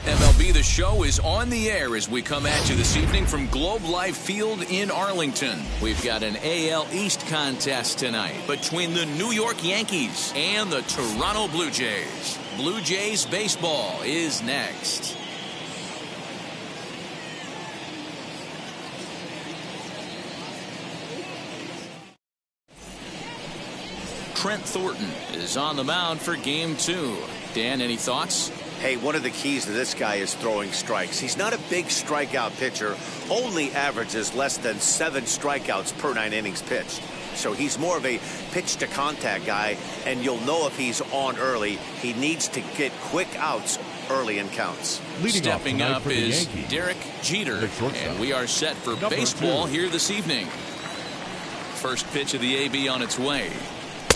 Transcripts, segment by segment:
MLB The Show is on the air as we come at you this evening from Globe Life Field in Arlington. We've got an AL East contest tonight between the New York Yankees and the Toronto Blue Jays. Blue Jays baseball is next. Trent Thornton is on the mound for Game 2. Dan, any thoughts? Hey, one of the keys to this guy is throwing strikes. He's not a big strikeout pitcher, only averages less than 7 strikeouts per 9 innings pitched. So he's more of a pitch to contact guy, and you'll know if he's on early. He needs to get quick outs early in counts. Stepping up is Derek Jeter, and we are set for baseball here this evening. First pitch of the AB on its way.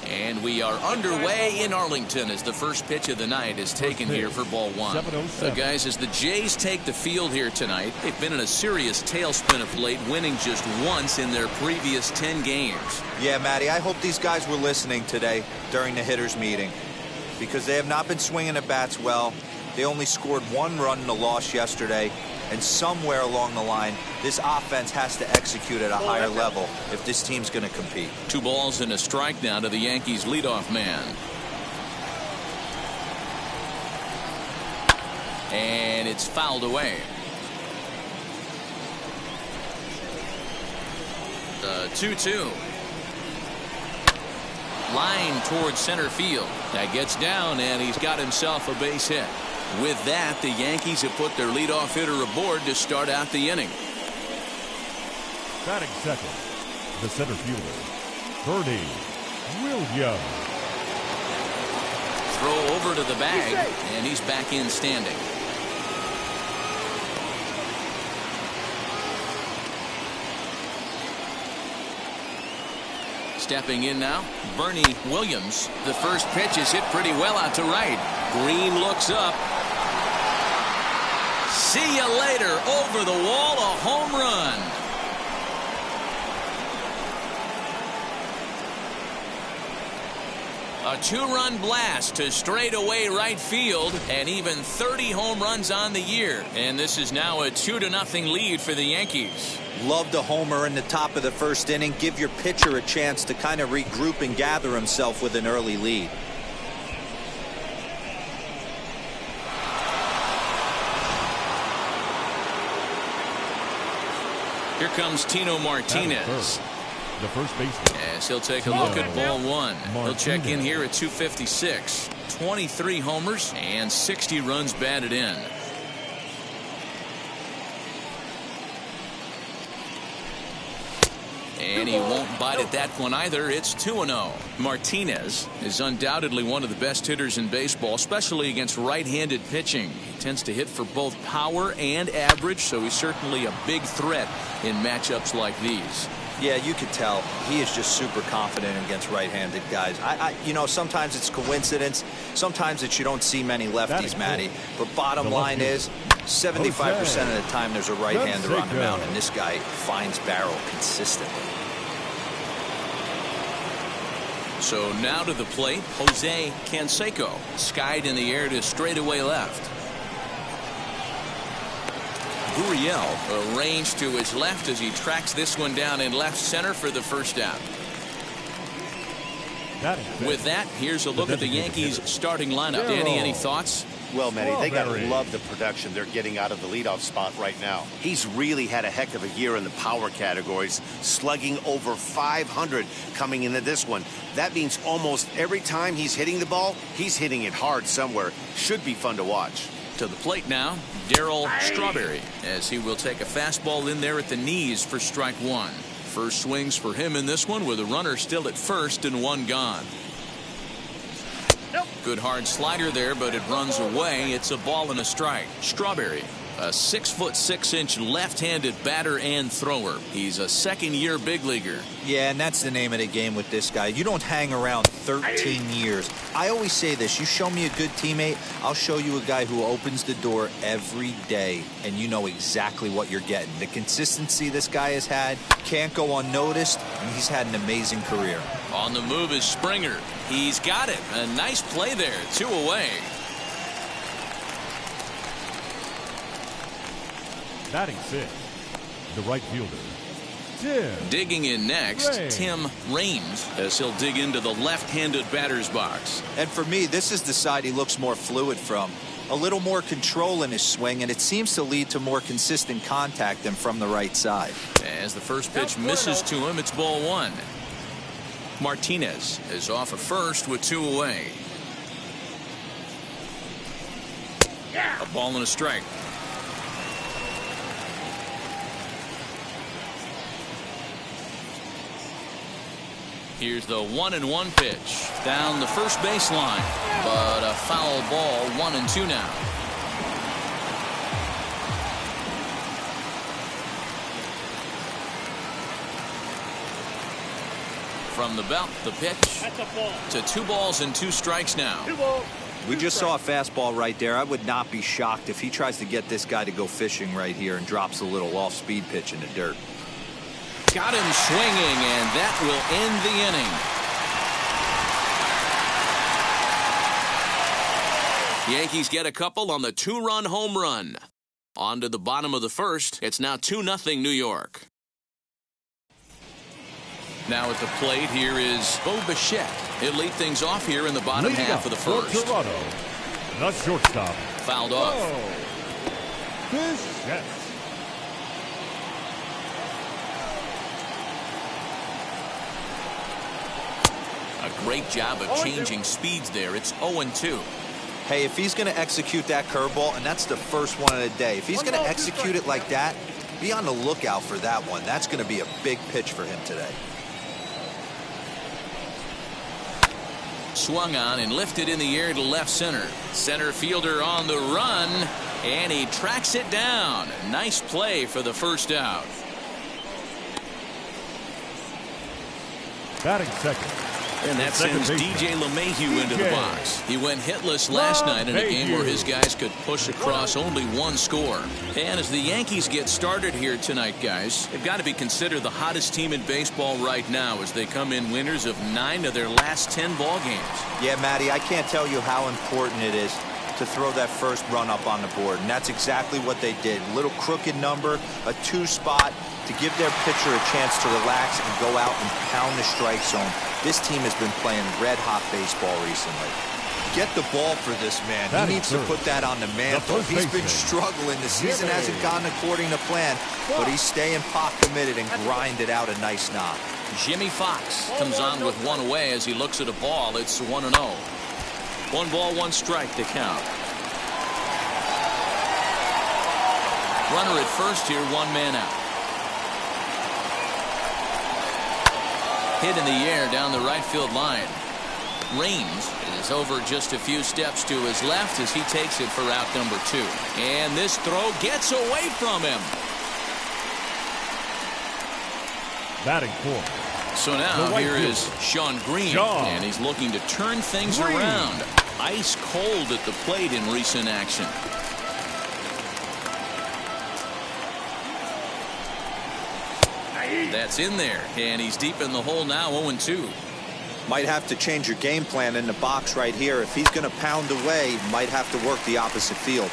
And we are underway in Arlington as the first pitch of the night is taken here for ball 1. So guys, as the Jays take the field here tonight, they've been in a serious tailspin of late, winning just once in their previous 10 games. Yeah, Matty, I hope these guys were listening today during the hitters meeting, because they have not been swinging at bats well. They only scored 1 run in the loss yesterday, and somewhere along the line, this offense has to execute at a higher level if this team's going to compete. 2 balls and a strike now to the Yankees leadoff man. And it's fouled away. The 2-2. Line towards center field. That gets down, and he's got himself a base hit. With that, the Yankees have put their leadoff hitter aboard to start out the inning. Batting second, the center fielder, Bernie Williams. Throw over to the bag, and he's back in standing. Stepping in now, Bernie Williams. The first pitch is hit pretty well out to right. Green looks up. See you later. Over the wall, a home run. A 2-run blast to straightaway right field, and even 30 home runs on the year. And this is now a 2-0 lead for the Yankees. Love the homer in the top of the first inning. Give your pitcher a chance to kind of regroup and gather himself with an early lead. Here comes Tino Martinez. The first baseman. Yes, he'll take a look at ball 1. He'll check in here at 256. 23 homers and 60 runs batted in. And he won't bite at that one either. It's 2-0. Martinez is undoubtedly one of the best hitters in baseball, especially against right-handed pitching. He tends to hit for both power and average, so he's certainly a big threat in matchups like these. Yeah, you could tell he is just super confident against right-handed guys. You know, sometimes it's coincidence. Sometimes it's you don't see many lefties, Matty. But bottom line is 75% of the time there's a right-hander on the mound, and this guy finds barrel consistently. So now to the plate, Jose Canseco. Skied in the air to straightaway left. Gurriel arranged to his left as he tracks this one down in left center for the first out. With that, here's a look at the Yankees starting lineup. Danny, any thoughts? Well, Manny, they got to love the production they're getting out of the leadoff spot right now. He's really had a heck of a year in the power categories, slugging over 500 coming into this one. That means almost every time he's hitting the ball, he's hitting it hard somewhere. Should be fun to watch. To the plate now, Darryl Strawberry, as he will take a fastball in there at the knees for strike one. First swings for him in this one with a runner still at first and one gone. Good hard slider there, but it runs away. It's a ball and a strike. Strawberry, a 6'6" left-handed batter and thrower. He's a second-year big leaguer. Yeah, and that's the name of the game with this guy. You don't hang around 13 years. I always say this, you show me a good teammate, I'll show you a guy who opens the door every day, and you know exactly what you're getting. The consistency this guy has had can't go unnoticed, and he's had an amazing career. On the move is Springer. He's got it. A nice play there. 2 away. Batting 6th, the right fielder, Tim. Digging in next, Tim Raines, as he'll dig into the left-handed batter's box. And for me, this is the side he looks more fluid from. A little more control in his swing, and it seems to lead to more consistent contact than from the right side. As the first pitch misses to him, it's ball one. Martinez is off of first with 2 away. A ball and a strike. Here's the 1-1 pitch down the first baseline, but a foul ball. 1-2 now. From the belt, the pitch to 2 balls and 2 strikes now. We just saw a fastball right there. I would not be shocked if he tries to get this guy to go fishing right here and drops a little off-speed pitch in the dirt. Got him swinging, and that will end the inning. Yankees get a couple on the 2-run home run. On to the bottom of the first. It's now 2-0 New York. Now at the plate, here is Bo Bichette. He'll lead things off here in the bottom half of the first. Toronto, the shortstop. Fouled off. Bichette. A great job of changing speeds there. It's 0-2. Hey, if he's going to execute that curveball, and that's the first one of the day, if he's going to execute it like that, be on the lookout for that one. That's going to be a big pitch for him today. Swung on and lifted in the air to left center. Center fielder on the run, and he tracks it down. Nice play for the first out. Batting second. And that sends DJ LeMahieu into the box. He went hitless last night in a game where his guys could push across only 1 score. And as the Yankees get started here tonight, guys, they've got to be considered the hottest team in baseball right now as they come in winners of 9 of their last 10 ball games. Yeah, Matty, I can't tell you how important it is to throw that first run up on the board, and that's exactly what they did. A little crooked number, a 2 spot to give their pitcher a chance to relax and go out and pound the strike zone. This team has been playing red-hot baseball recently. Get the ball for this man. He needs to put that on the mantle. He's been struggling. The season hasn't gone according to plan, but he's staying pot committed and grinded out a nice knock. Jimmy Fox comes on with 1 away as he looks at a ball. It's 1-0. 1 ball, 1 strike to count. Runner at first here, 1 man out. Hit in the air down the right field line. Raines is over just a few steps to his left as he takes it for out number 2. And this throw gets away from him. Batting 4th. So now here is Sean Green, and he's looking to turn things around. Ice cold at the plate in recent action. That's in there, and he's deep in the hole now, 0-2. Might have to change your game plan in the box right here. If he's going to pound away, might have to work the opposite field.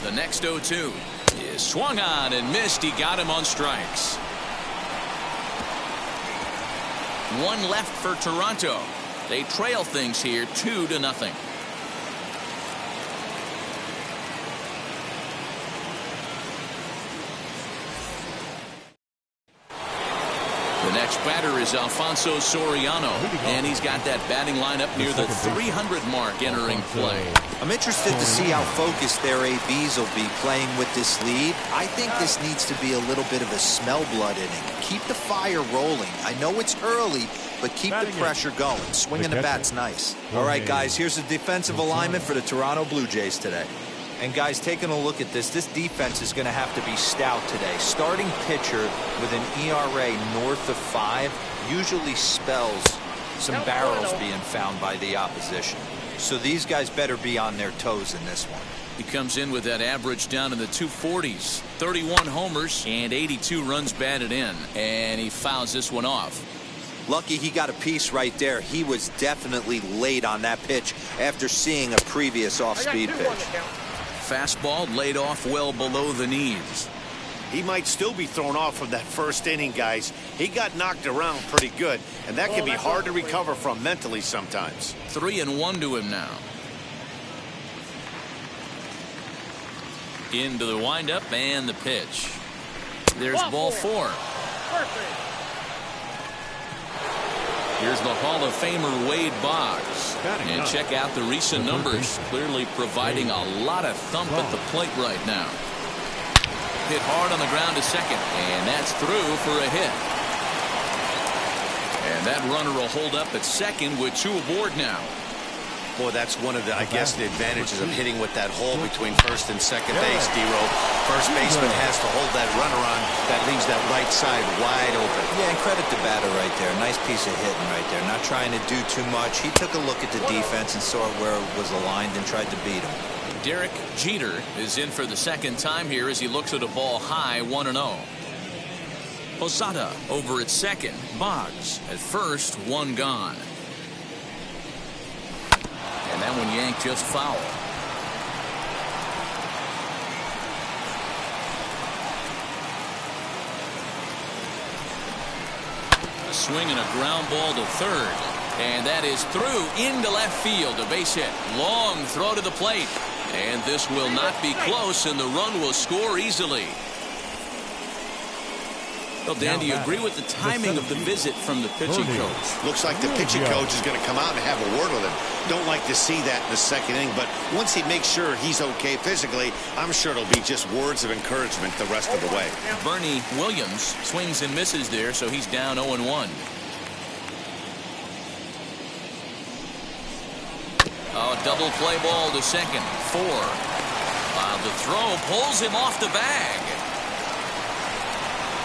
The next 0-2 is swung on and missed. He got him on strikes. One left for Toronto. They trail things here 2-0. The next batter is Alfonso Soriano, and he's got that batting lineup near the 300 mark entering play. I'm interested to see how focused their ABs will be playing with this lead. I think this needs to be a little bit of a smell blood inning. Keep the fire rolling. I know it's early, but keep the pressure going. Swinging the bat's nice. All right, guys, here's the defensive alignment for the Toronto Blue Jays today. And guys, taking a look at this defense is going to have to be stout today. Starting pitcher with an ERA north of 5 usually spells some barrels being found by the opposition. So these guys better be on their toes in this one. He comes in with that average down in the 240s. 31 homers and 82 runs batted in. And he fouls this one off. Lucky he got a piece right there. He was definitely late on that pitch after seeing a previous off-speed pitch. Fastball laid off well below the knees. He might still be thrown off from that first inning, guys. He got knocked around pretty good, and that can be hard to recover from mentally sometimes. 3-1 to him now. Into the windup and the pitch. There's ball 4. Here's the Hall of Famer Wade Boggs. And check out the recent numbers. Clearly providing a lot of thump at the plate right now. Hit hard on the ground to second. And that's through for a hit. And that runner will hold up at second with 2 aboard now. Boy, that's one of the, I guess, the advantages of hitting with that hole between first and second base, D-Row. First baseman has to hold that runner on. That leaves that right side wide open. Yeah, and credit the batter right there. Nice piece of hitting right there. Not trying to do too much. He took a look at the defense and saw where it was aligned and tried to beat him. Derek Jeter is in for the second time here as he looks at a ball high, 1-0. Posada over at second. Boggs at first, 1 gone. And that one yanked just foul. A swing and a ground ball to third. And that is through into left field. A base hit. Long throw to the plate. And this will not be close, and the run will score easily. Well, Dan, do you agree with the timing of the visit from the pitching coach? Looks like the pitching coach is going to come out and have a word with him. Don't like to see that in the second inning, but once he makes sure he's okay physically, I'm sure it'll be just words of encouragement the rest of the way. Bernie Williams swings and misses there, so he's down 0-1. Oh, double play ball to second. 4. The throw pulls him off the bag.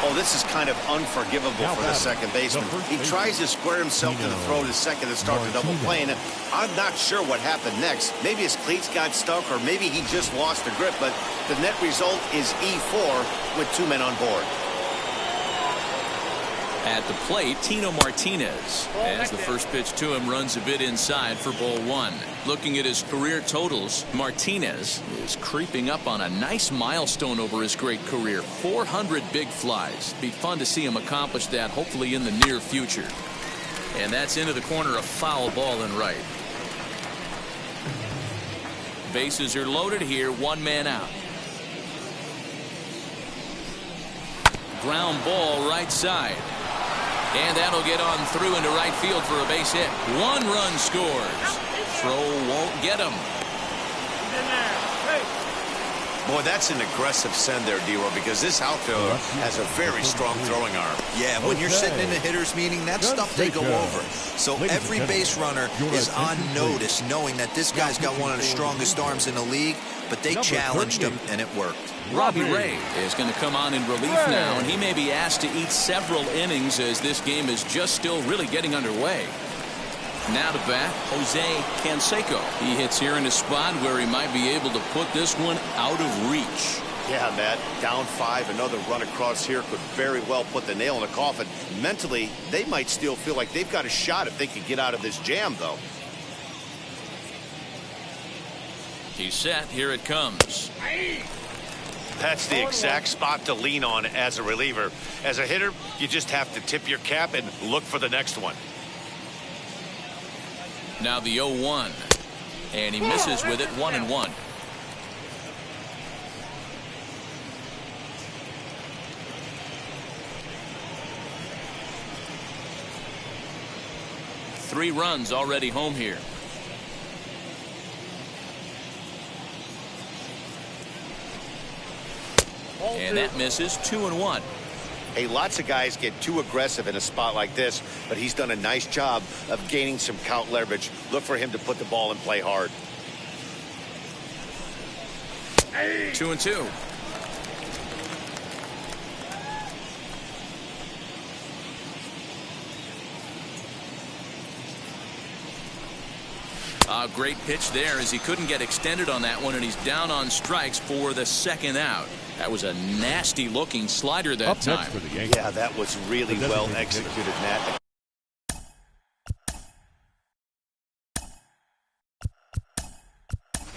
Oh, this is kind of unforgivable for the second baseman. He tries to square himself to the throw to second and start the double play, and I'm not sure what happened next. Maybe his cleats got stuck, or maybe he just lost the grip, but the net result is E4 with 2 men on board. At the plate, Tino Martinez, as the first pitch to him runs a bit inside for ball 1. Looking at his career totals, Martinez is creeping up on a nice milestone over his great career. 400 big flies. Be fun to see him accomplish that, hopefully in the near future. And that's into the corner, a foul ball and right. Bases are loaded here, 1 man out. Ground ball right side. And that'll get on through into right field for a base hit. 1 run scores. Throw won't get him. Boy, that's an aggressive send there, D-Row, because this outfielder has a very strong throwing arm. Yeah, when you're sitting in a hitter's meeting, that's stuff they go over. So every base runner is on notice, knowing that this guy's got one of the strongest arms in the league, but they challenged him, and it worked. Robbie Ray is going to come on in relief now, and he may be asked to eat several innings as this game is just still really getting underway. Now to bat, Jose Canseco. He hits here in a spot where he might be able to put this one out of reach. Yeah, Matt, down 5, another run across here could very well put the nail in the coffin. Mentally, they might still feel like they've got a shot if they can get out of this jam, though. He's set. Here it comes. That's the exact spot to lean on as a reliever. As a hitter, you just have to tip your cap and look for the next one. Now the 0-1. And he misses with it, 1-1. Three runs already home here. And that misses, 2-1. Hey, lots of guys get too aggressive in a spot like this, but he's done a nice job of gaining some count leverage. Look for him to put the ball in play hard. 2-2. A great pitch there as he couldn't get extended on that one, and he's down on strikes for the second out. That was a nasty looking slider that time. For the Yankees. Yeah, that was really well executed, Matt.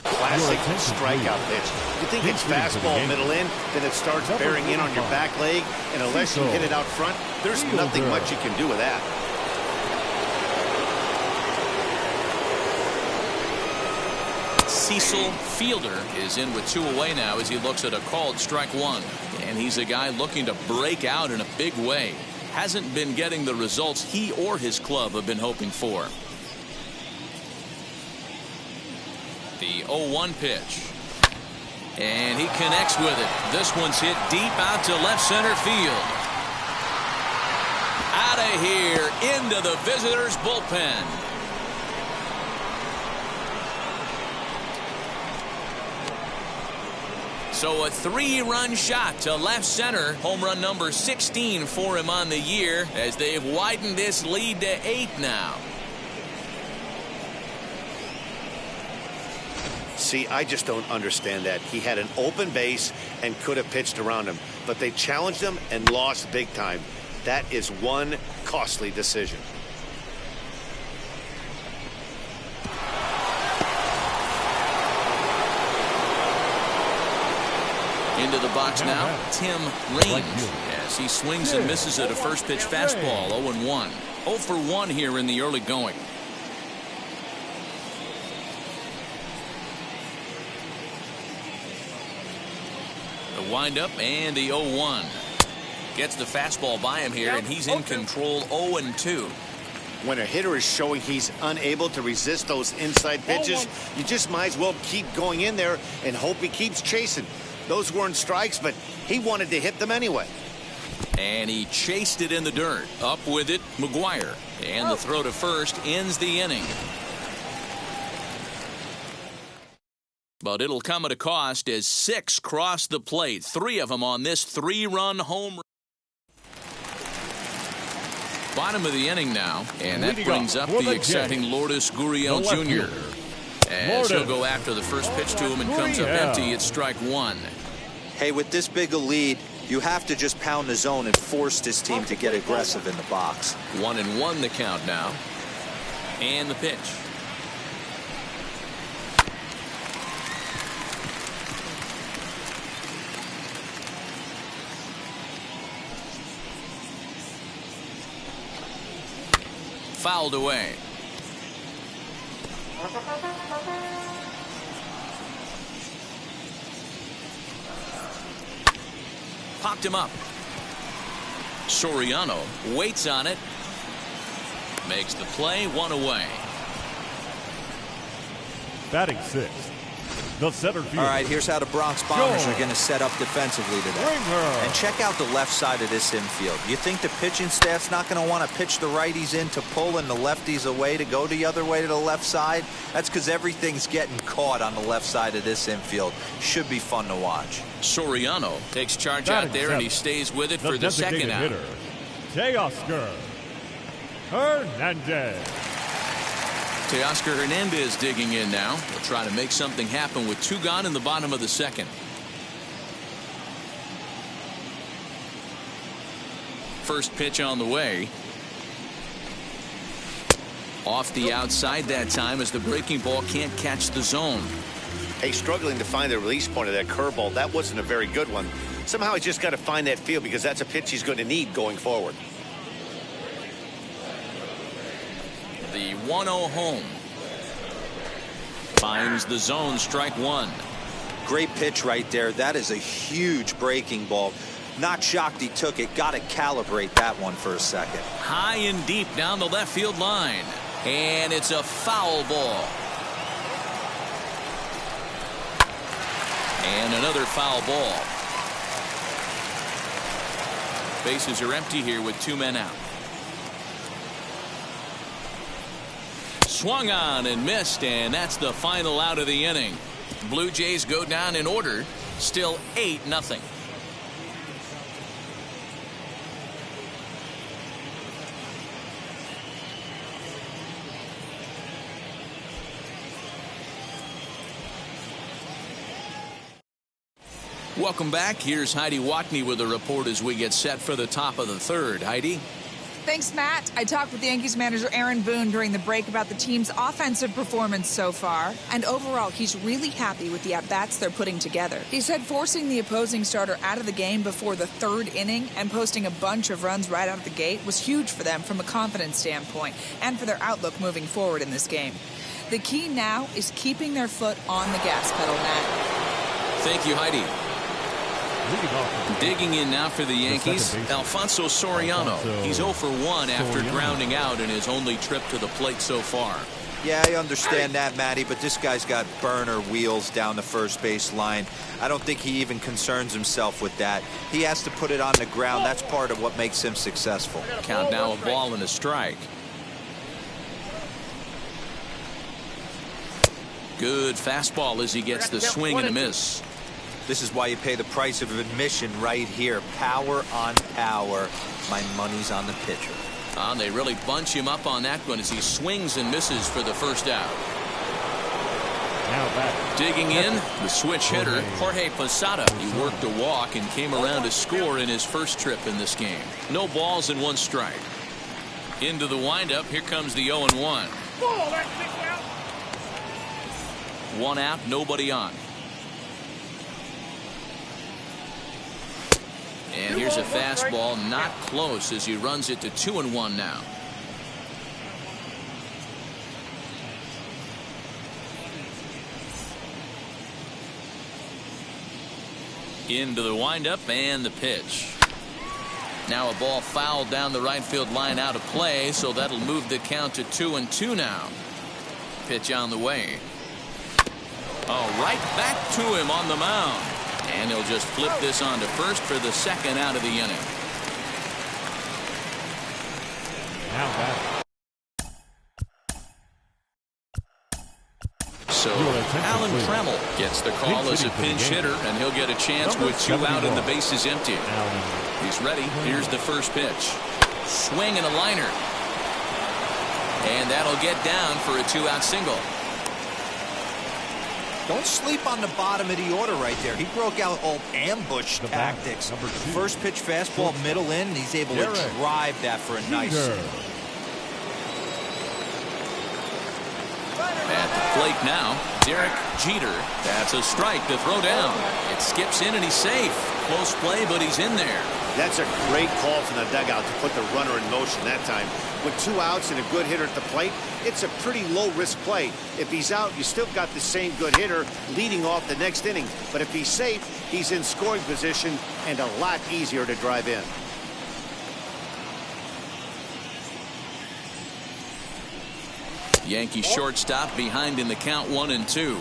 Classic strikeout pitch. You think it's fastball middle in, then it starts bearing in on your back leg, and unless you hit it out front, there's nothing much you can do with that. Cecil Fielder is in with 2 away now as he looks at a called strike 1. And he's a guy looking to break out in a big way. Hasn't been getting the results he or his club have been hoping for. The 0-1 pitch. And he connects with it. This one's hit deep out to left center field. Out of here into the visitors' bullpen. So a 3-run shot to left center. Home run number 16 for him on the year as they've widened this lead to 8 now. See, I just don't understand that. He had an open base and could have pitched around him, but they challenged him and lost big time. That is one costly decision. Into the box now, Tim Raines, as he swings and misses at a first pitch fastball, 0-1. 0 for 1 here in the early going. The windup and the 0-1. Gets the fastball by him here, and he's in control, 0-2. When a hitter is showing he's unable to resist those inside pitches, you just might as well keep going in there and hope he keeps chasing. Those weren't strikes, but he wanted to hit them anyway. And he chased it in the dirt. Up with it, McGuire. And the throw to first ends the inning. But it'll come at a cost as 6 cross the plate. 3 of them on this 3-run home run. Bottom of the inning now, and that brings up the exciting Lourdes Gurriel Jr. As he'll go after the first pitch to him and comes up empty at strike 1. Hey, with this big a lead, you have to just pound the zone and force this team to get aggressive in the box. 1-1 the count now. And the pitch. Fouled away. Popped him up. Soriano waits on it. Makes the play, 1 away. Batting 6th, the center fielder. All right, here's how the Bronx Bombers are going to set up defensively today. And check out the left side of this infield. You think the pitching staff's not going to want to pitch the righties in to pull and the lefties away to go the other way to the left side? That's because everything's getting caught on the left side of this infield. Should be fun to watch. Soriano takes charge out there, and he stays with it for the second out. Teoscar Hernandez. Teoscar Hernandez digging in now. We'll try to make something happen with 2 gone in the bottom of the second. first pitch on the way. Off the outside that time as the breaking ball can't catch the zone. Hey, struggling to find the release point of that curveball. That wasn't a very good one. Somehow he's just got to find that feel because that's a pitch he's going to need going forward. The 1-0 home. Finds the zone, strike one. Great pitch right there. That is a huge breaking ball. Not shocked he took it. Got to calibrate that one for a second. High and deep down the left field line. And it's a foul ball. And another foul ball. Bases are empty here with 2 men out. Swung on and missed, and that's the final out of the inning. Blue Jays go down in order. Still 8-0. Welcome back. Here's Heidi Watney with a report as we get set for the top of the third. Heidi? Thanks, Matt. I talked with Yankees manager Aaron Boone during the break about the team's offensive performance so far, and overall, he's really happy with the at-bats they're putting together. He said forcing the opposing starter out of the game before the third inning and posting a bunch of runs right out of the gate was huge for them from a confidence standpoint and for their outlook moving forward in this game. The key now is keeping their foot on the gas pedal, Matt. Thank you, Heidi. Digging in now for the Yankees, Alfonso Soriano. He's 0 for 1 after grounding out in his only trip to the plate so far. Yeah, I understand that, Matty, but this guy's got burner wheels down the first base line. I don't think he even concerns himself with that. He has to put it on the ground. That's part of what makes him successful. Count now, a ball and a strike. Good fastball as he gets the swing and a miss. This is why you pay the price of admission right here. Power on power. My money's on the pitcher. They really bunch him up on that one as he swings and misses for the first out. Now back. Digging in, the switch hitter, Jorge Posada. He worked a walk and came around to score in his first trip in this game. No balls and 1 strike. Into the windup, here comes the 0-1. 1 out, nobody on. And here's a fastball, not close as he runs it to 2-1 now. Into the windup and the pitch. Now a ball fouled down the right field line out of play, so that'll move the count to 2-2 now. Pitch on the way. Oh, right back to him on the mound. And he'll just flip this on to first for the second out of the inning. Now back. So Alan Trammell gets the call as a pinch hitter, and he'll get a chance with 2 out and the bases empty. He's ready. Here's the first pitch. Swing and a liner. And that'll get down for a 2-out single. Don't sleep on the bottom of the order right there. He broke out old ambush tactics. First pitch fastball, middle in, and he's able to drive that for a nice single. At the plate now, Derek Jeter. That's a strike to throw down. It skips in and he's safe. Close play, but he's in there. That's a great call from the dugout to put the runner in motion that time. With 2 outs and a good hitter at the plate, it's a pretty low-risk play. If he's out, you still got the same good hitter leading off the next inning. But if he's safe, he's in scoring position and a lot easier to drive in. Yankee shortstop behind in the count 1-2.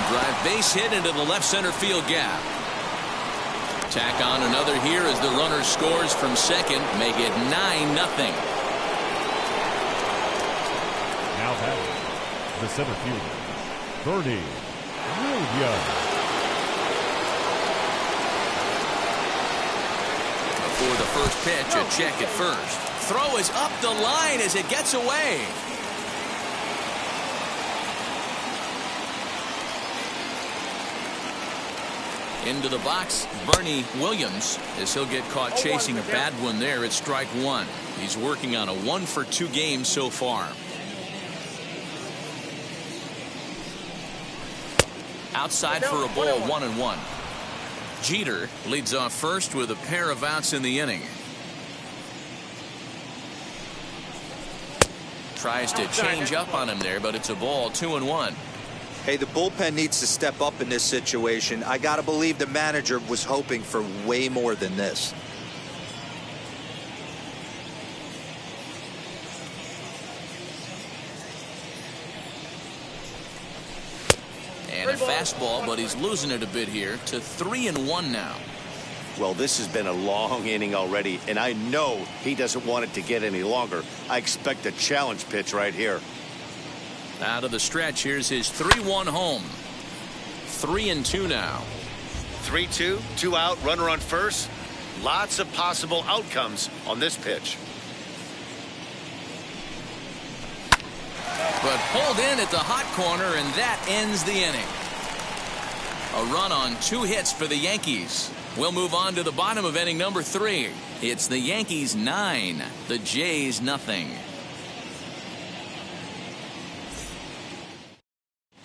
Drive base hit into the left center field gap. Tack on another here as the runner scores from second, make it 9-0. Now batting, the center fielder, Bernie Williams. For the first pitch, a check at first. Throw is up the line as it gets away. Into the box, Bernie Williams, as he'll get caught chasing a bad one there at strike one. He's working on a 1-for-2 game so far. Outside for a ball, 1-1. Jeter leads off first with a pair of outs in the inning. Tries to change up on him there, but it's a ball, 2-1. Hey, the bullpen needs to step up in this situation. I got to believe the manager was hoping for way more than this. And a fastball, but he's losing it a bit here to 3-1 now. Well, this has been a long inning already, and I know he doesn't want it to get any longer. I expect a challenge pitch right here. Out of the stretch, here's his 3-1 home. 3-2 now. 3-2, 2 out, runner on first. Lots of possible outcomes on this pitch. But pulled in at the hot corner, and that ends the inning. A run on 2 hits for the Yankees. We'll move on to the bottom of inning number 3. It's the Yankees 9, the Jays nothing.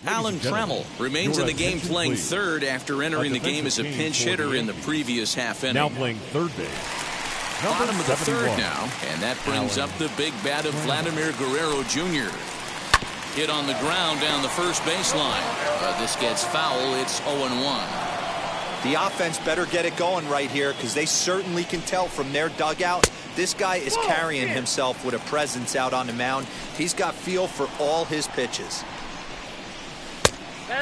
Alan Trammell remains in the game playing third after entering the game as a pinch hitter in the previous half inning. Now playing third base. Bottom of the third now, and that brings up the big bat of Vladimir Guerrero Jr. Hit on the ground down the first baseline. This gets foul. It's 0-1. The offense better get it going right here because they certainly can tell from their dugout this guy is carrying himself with a presence out on the mound. He's got feel for all his pitches.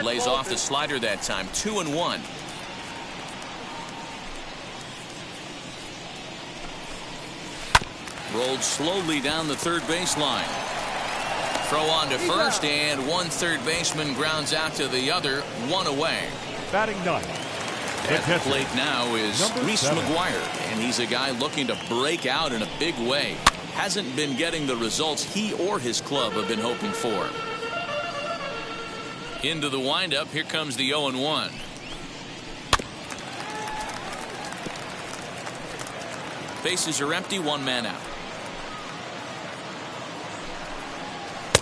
Lays off the slider that time. 2-1. Rolled slowly down the third baseline. Throw on to first, and one third baseman grounds out to the other. 1 away. Batting ninth. At the plate now is Reese McGuire, and he's a guy looking to break out in a big way. Hasn't been getting the results he or his club have been hoping for. Into the windup, here comes the 0-1. Bases are empty, 1 man out.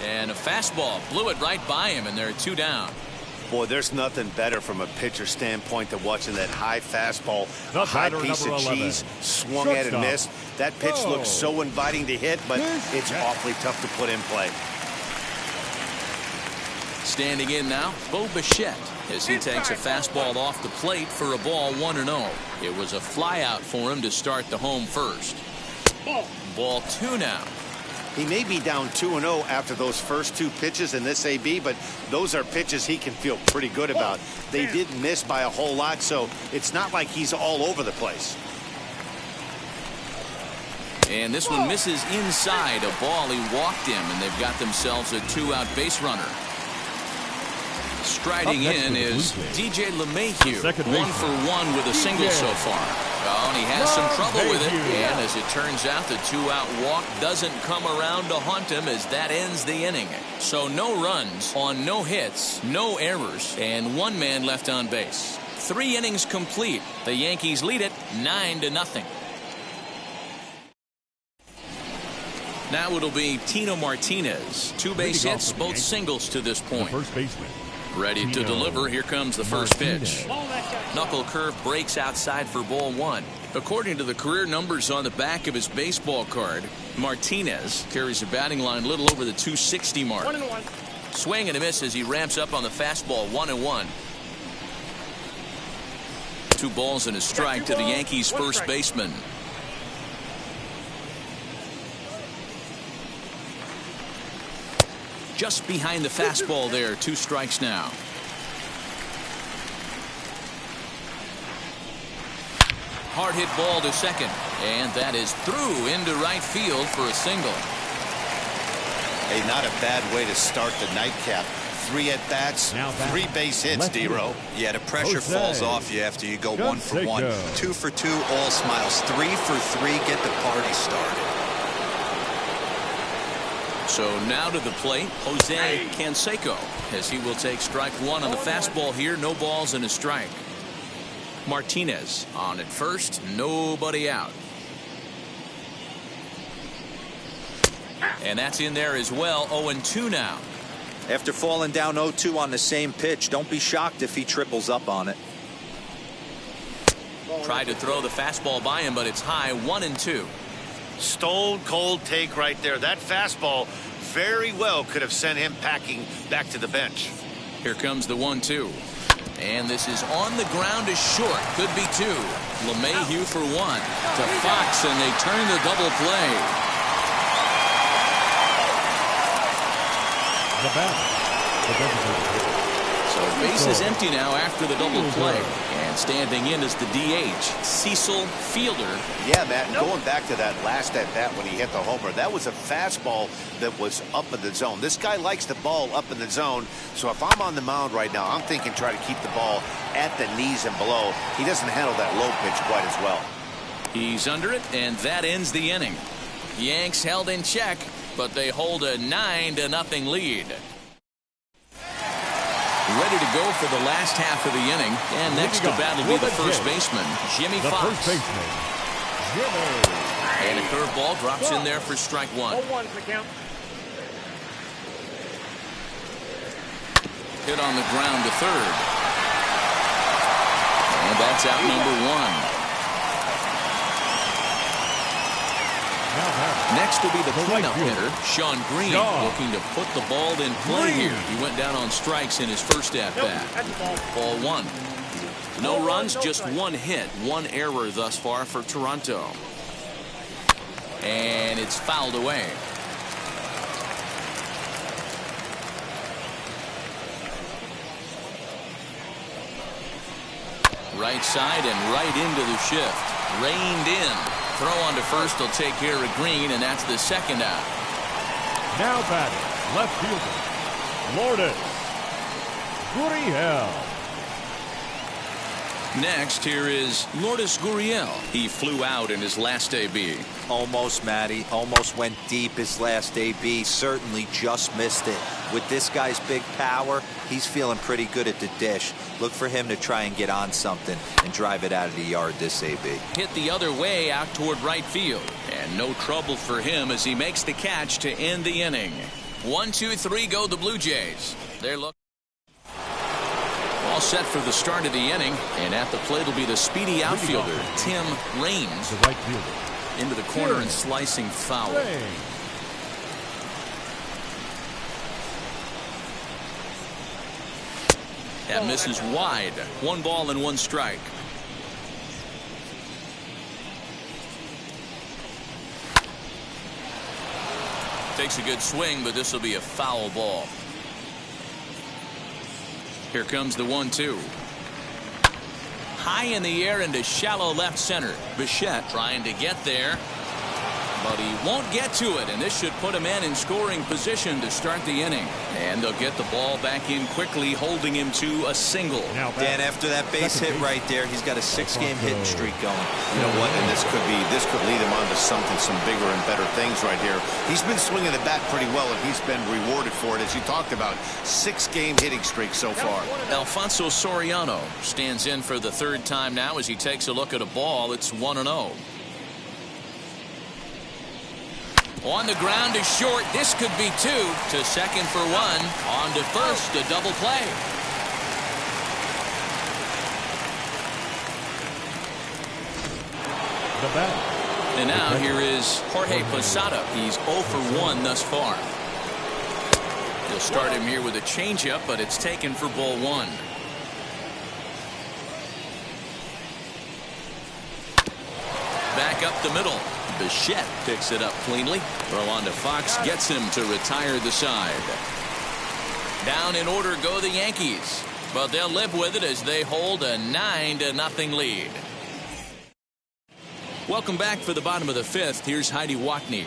And a fastball blew it right by him, and there are 2 down. Boy, there's nothing better from a pitcher standpoint than watching that high fastball, a high piece of cheese, swung at and missed. That pitch looks so inviting to hit, but it's awfully tough to put in play. Standing in now, Bo Bichette, as he takes a fastball off the plate for a ball, 1-0. It was a flyout for him to start the home first. Ball 2 now. He may be down 2-0 after those first 2 pitches in this AB, but those are pitches he can feel pretty good about. They did miss by a whole lot, so it's not like he's all over the place. And this one misses inside. A ball he walked him, and they've got themselves a 2-out base runner. Striding in is DJ LeMahieu, 1 for 1 with a single so far. Oh, and he has some trouble with it. And as it turns out, the 2-out walk doesn't come around to haunt him as that ends the inning. So no runs on no hits, no errors, and 1 man left on base. 3 innings complete. The Yankees lead it 9-0. Now it'll be Tino Martinez. 2 base hits, both singles to this point. First baseman. Ready to deliver. Here comes the first pitch. Knuckle curve breaks outside for ball 1. According to the career numbers on the back of his baseball card, Martinez carries a batting line a little over the 260 mark. 1-1. Swing and a miss as he ramps up on the fastball. 1-1. 2 balls and a strike to the Yankees' first baseman. Just behind the fastball there. 2 strikes now. Hard hit ball to second. And that is through into right field for a single. Hey, not a bad way to start the nightcap. 3 at-bats, 3 base hits, D-Row. Yeah, the pressure falls off you after you go 1 for 1. 2 for 2, all smiles. 3 for 3, get the party started. So now to the plate, Jose Canseco, as he will take strike 1 on the fastball here. No balls and a strike. Martinez on at first, nobody out. And that's in there as well. 0-2 now. After falling down 0-2 on the same pitch, don't be shocked if he triples up on it. Tried to throw the fastball by him, but it's high. 1-2. Stone cold take right there. That fastball very well could have sent him packing back to the bench. Here comes the 1-2. And this is on the ground is short. Could be 2. LeMahieu for 1 to Fox, and they turn the double play. The batter. So base is empty now after the double play. And standing in is the DH, Cecil Fielder. Yeah, Matt, going back to that last at-bat when he hit the homer, that was a fastball that was up in the zone. This guy likes the ball up in the zone, so if I'm on the mound right now, I'm thinking try to keep the ball at the knees and below. He doesn't handle that low pitch quite as well. He's under it, and that ends the inning. Yanks held in check, but they hold a 9-0 lead. Ready to go for the last half of the inning. And next to bat will be the first baseman, Jimmy Fox. And a curveball drops in there for strike 1. Hit on the ground to third. And that's out number 1. Next will be the cleanup hitter, Sean Green, looking to put the ball in play here. He went down on strikes in his first at-bat. Ball 1. No runs, just 1 hit, 1 error thus far for Toronto. And it's fouled away. Right side and right into the shift. Reined in. Throw on to first will take care of Green, and that's the second out. Now batting, left fielder, Lourdes Gurriel. Next, here is Lourdes Gurriel. He flew out in his last AB. Almost, Matty. Almost went deep his last AB. Certainly just missed it. With this guy's big power, he's feeling pretty good at the dish. Look for him to try and get on something and drive it out of the yard this AB. Hit the other way out toward right field. And no trouble for him as he makes the catch to end the inning. 1, 2, 3 go the Blue Jays. They're looking. All set for the start of the inning, and at the plate will be the speedy outfielder, Tim Raines. The right fielder. Into the corner and slicing foul. That misses wide. 1 ball and 1 strike. Takes a good swing, but this will be a foul ball. Here comes the 1-2. High in the air into shallow left center. Bichette trying to get there, but he won't get to it, and this should put him in scoring position to start the inning. And they'll get the ball back in quickly, holding him to a single. Dan, after that base hit right there, he's got a 6-game hitting streak going. You know what? And this could lead him on to something, some bigger and better things right here. He's been swinging the bat pretty well, and he's been rewarded for it, as you talked about. 6-game hitting streak so far. Alfonso Soriano stands in for the 3rd time now as he takes a look at a ball. It's 1-0. On the ground is short. This could be 2. To second for 1. On to first, a double play. The bat. And now here is Jorge Posada. He's 0 for 1 thus far. They'll start him here with a changeup, but it's taken for ball 1. Back up the middle. Bichette picks it up cleanly. Throw on to Fox, gets him to retire the side. Down in order go the Yankees, but they'll live with it as they hold a 9-0 lead. Welcome back for the bottom of the 5th. Here's Heidi Watney.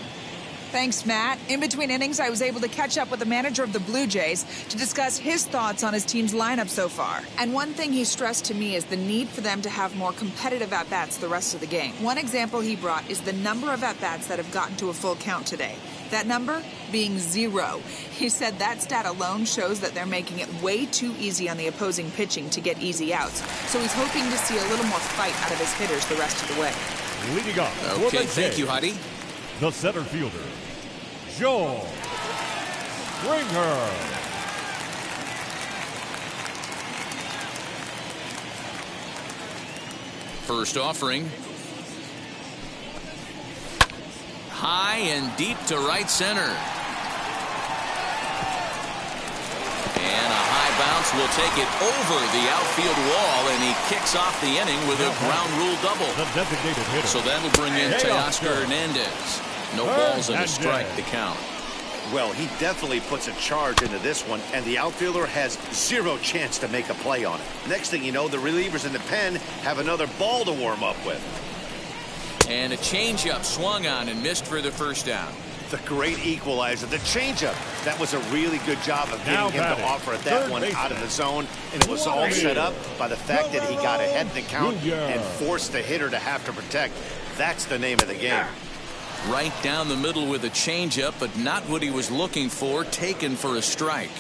Thanks, Matt. In between innings, I was able to catch up with the manager of the Blue Jays to discuss his thoughts on his team's lineup so far. And one thing he stressed to me is the need for them to have more competitive at-bats the rest of the game. One example he brought is the number of at-bats that have gotten to a full count today. That number being 0. He said that stat alone shows that they're making it way too easy on the opposing pitching to get easy outs. So he's hoping to see a little more fight out of his hitters the rest of the way. Leading off. Okay, thank you, Heidi. The center fielder, Joel Springer. First offering. High and deep to right center. And a high bounce will take it over the outfield wall, and he kicks off the inning with a ground rule double. The designated hitter. So that'll bring in Teoscar Hernandez. No balls and a strike to count. Well, he definitely puts a charge into this one, and the outfielder has 0 chance to make a play on it. Next thing you know, the relievers in the pen have another ball to warm up with. And a changeup swung on and missed for the first down. The great equalizer, the changeup. That was a really good job of getting him to offer at that one out of the zone, and it was all set up by the fact that he got ahead in the count and forced the hitter to have to protect. That's the name of the game. Right down the middle with a changeup, but not what he was looking for, taken for a strike.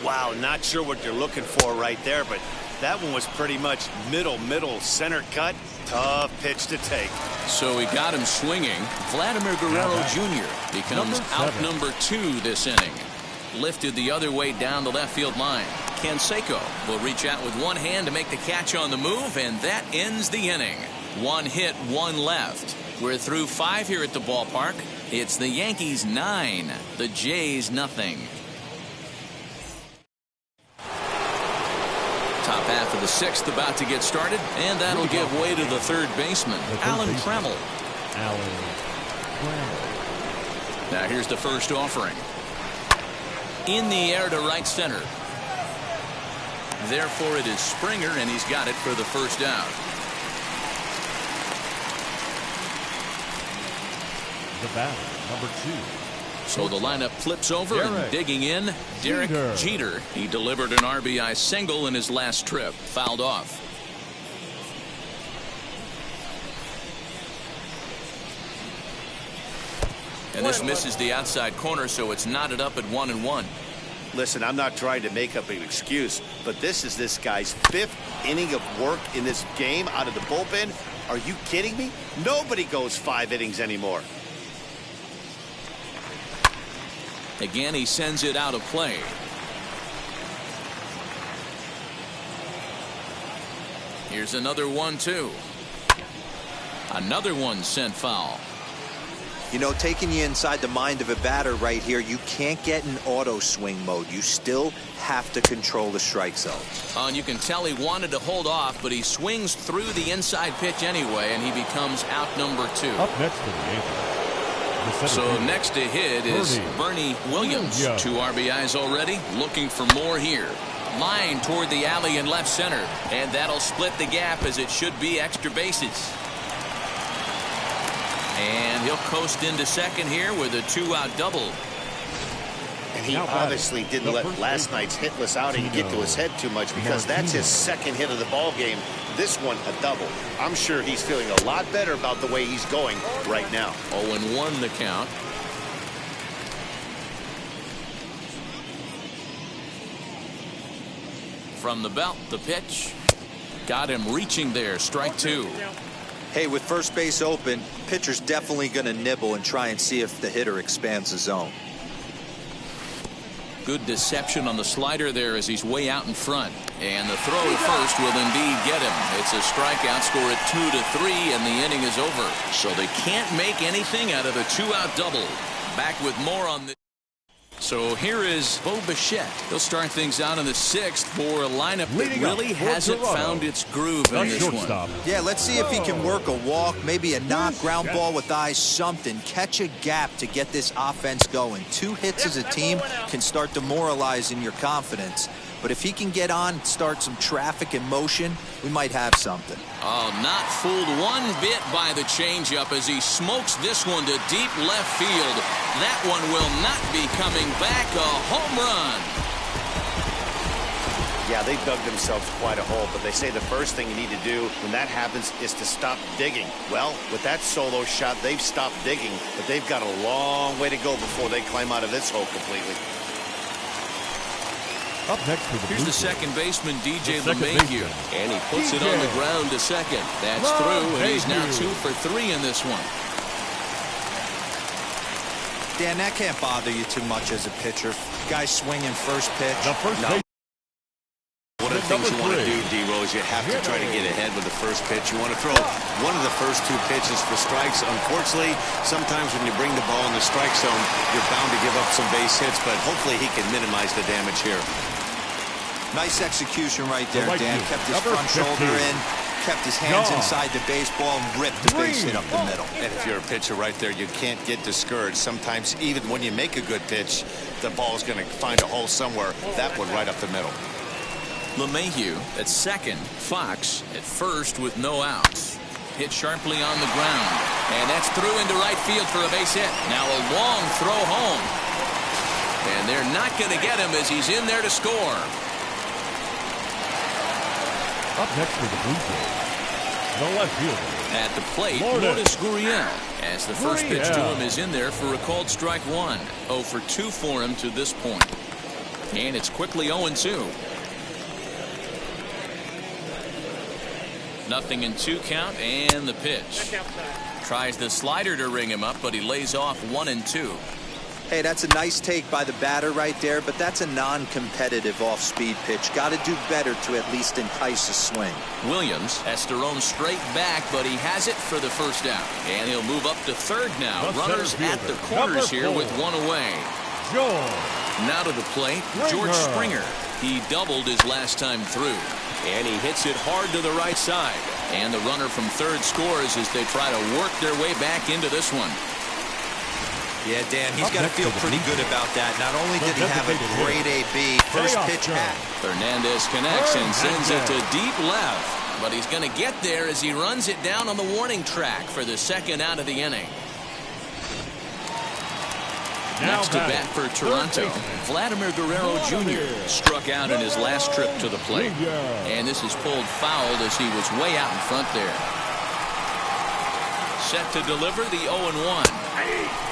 Wow, not sure what you're looking for right there, but that one was pretty much middle, center cut. Tough pitch to take. So he got him swinging. Vladimir Guerrero Jr. becomes out number 2 this inning. Lifted the other way down the left field line. Canseco will reach out with one hand to make the catch on the move, and that ends the inning. 1 hit, 1 left. We're through 5 here at the ballpark. It's the Yankees 9, the Jays nothing. Top half of the 6th about to get started, and that'll give way to the third baseman, Alan Trammell. Now here's the first offering. In the air to right center. Therefore it is Springer, and he's got it for the first down. The batter, number 2. So the lineup flips over, and digging in, Derek Jeter. He delivered an RBI single in his last trip. Fouled off. And this misses the outside corner, so it's knotted up at 1-1. Listen, I'm not trying to make up an excuse, but this is this guy's 5th inning of work in this game out of the bullpen. Are you kidding me? Nobody goes 5 innings anymore. Again, he sends it out of play. Here's another 1-2. Another one sent foul. You know, taking you inside the mind of a batter right here, you can't get in auto swing mode. You still have to control the strike zone. And you can tell he wanted to hold off, but he swings through the inside pitch anyway, and he becomes out number 2. Up next to the Yankees. So next to hit is Bernie Williams. 2 RBIs already, looking for more here. Line toward the alley in left center, and that'll split the gap as it should be extra bases. And he'll coast into second here with a 2-out double. And he obviously didn't let last night's hitless outing get to his head too much, because that's his 2nd hit of the ball game. This one a double. I'm sure he's feeling a lot better about the way he's going right now. 0-1 the count. From the belt, the pitch. Got him reaching there. Strike 2. Hey, with first base open, pitcher's definitely going to nibble and try and see if the hitter expands the zone. Good deception on the slider there as he's way out in front. And the throw to first will indeed get him. It's a strikeout, score at 2-3, and the inning is over. So they can't make anything out of a 2-out double. Back with more on this. So here is Bo Bichette. He'll start things out in the 6th for a lineup that really hasn't found its groove in this one. Yeah, let's see if he can work a walk, maybe a knock, ground ball with eyes, something. Catch a gap to get this offense going. 2 hits as a team can start demoralizing your confidence. But if he can get on, start some traffic in motion, we might have something. Oh, not fooled one bit by the changeup as he smokes this one to deep left field. That one will not be coming back. A home run. Yeah, they dug themselves quite a hole, but they say the first thing you need to do when that happens is to stop digging. Well, with that solo shot, they've stopped digging, but they've got a long way to go before they climb out of this hole completely. Up next for the Here's Blue the Jays, second baseman, DJ the second LeMahieu, baseman, and he puts it on the ground to second. That's through, and he's now 2 for 3 in this one. Dan, that can't bother you too much as a pitcher. Guy swinging first pitch. the first No. base. One of the things you want to do, D-Rose, you have to try to get ahead with the first pitch. You want to throw one of the first 2 pitches for strikes. Unfortunately, sometimes when you bring the ball in the strike zone, you're bound to give up some base hits, but hopefully he can minimize the damage here. Nice execution right there, Right Dan. here. Kept his Number front shoulder 15. in, kept his hands John. inside the baseball, and ripped the base hit up the middle. And if you're a pitcher right there, you can't get discouraged. Sometimes even when you make a good pitch, the ball's going to find a hole somewhere. That one right up the middle. LeMahieu at second, Fox at first with no outs. Hit sharply on the ground, and that's through into right field for a base hit. Now a long throw home, and they're not going to get him as he's in there to score. Up next for the Blue Jays, the left fielder. At the plate, Lourdes Gurriel, as the first pitch to him is in there for a called strike 1. 0 for 2 for him to this point, and it's quickly 0-2. Nothing in 2 count, and the pitch. Tries the slider to ring him up, but he lays off 1-2. Hey, that's a nice take by the batter right there, but that's a non-competitive off-speed pitch. Got to do better to at least entice a swing. Williams has to roam straight back, but he has it for the first out. And he'll move up to third now. The Runners center at the fielder, corners number here with 4, 1 away. George. Now to the plate, George Springer. He doubled his last time through, and he hits it hard to the right side. And the runner from third scores as they try to work their way back into this one. Yeah, Dan, he's got to feel pretty good about that. Not only did he have a great AB, first pitch hat. Fernandez connects and sends it to deep left. But he's going to get there as he runs it down on the warning track for the second out of the inning. Next to bat for Toronto, Vladimir Guerrero Jr. struck out in his last trip to the plate. And this is pulled fouled as he was way out in front there. Set to deliver the 0-1.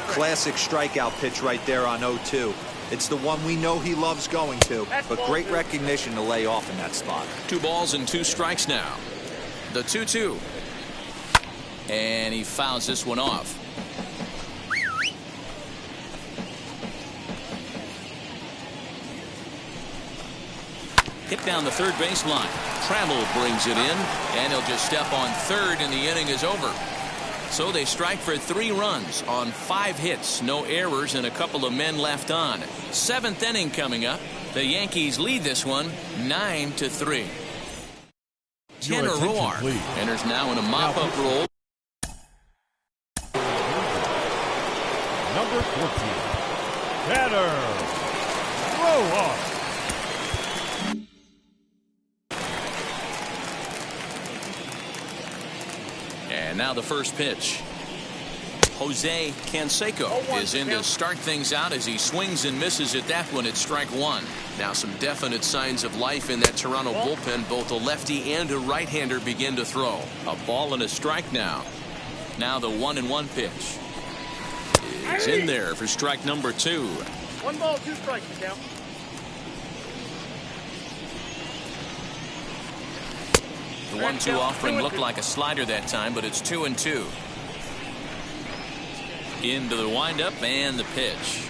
Classic strikeout pitch right there on 0-2. It's the one we know he loves going to, but great recognition to lay off in that spot. 2 balls and 2 strikes now. The 2-2. And he fouls this one off. Hit down the third baseline. Trammell brings it in, and he'll just step on third, and the inning is over. So they strike for 3 runs on 5 hits, no errors, and a couple of men left on. 7th inning coming up. The Yankees lead this one 9-3. Tanner Roark enters now in a mop-up role. Number 14, Tanner Roark. And now the first pitch. Jose Canseco is in to start things out as he swings and misses at that one at strike 1. Now some definite signs of life in that Toronto bullpen. Both a lefty and a right-hander begin to throw. A ball and a strike now. Now the 1-1 pitch is in there for strike number 2. 1 ball, 2 strikes, now. The 1-2 offering looked like a slider that time, but it's 2-2. Into the windup and the pitch.